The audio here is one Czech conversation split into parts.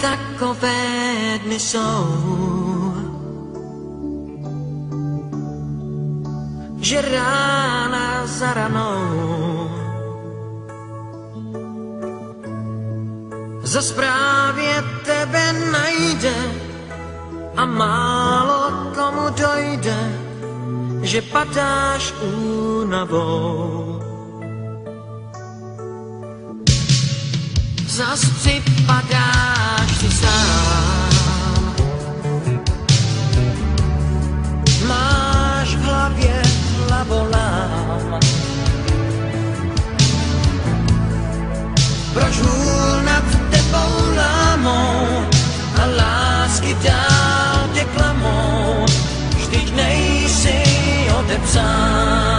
takové dny jsou, že rána za ranou zas právě tebe najde a málo komu dojde, že padáš únavou. Zas připadáš si sám, máš v hlavě hlavolám. Proč hůl nad tebou lámou a lásky dál tě klamou, vždyť nejsi odepsán.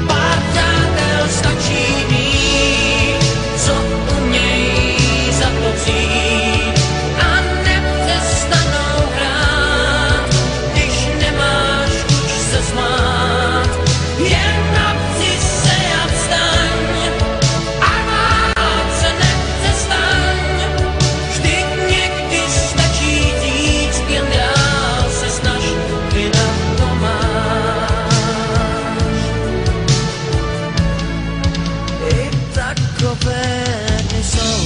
Pár přátel stačí mít, co umějí za to přijít a nepřestanou hrát, když nemáš chuť se smát. Jen napři se a vstaň a váhat se nepřestaň, vždyť někdy stačí říct, jen dál se snaž, ty na to máš. I takové dny jsou,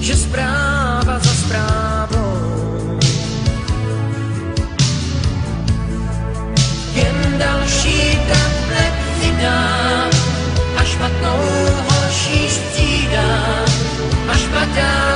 že zpráva za zprávou jen další tablet přidá a špatnou horší střídá, až padá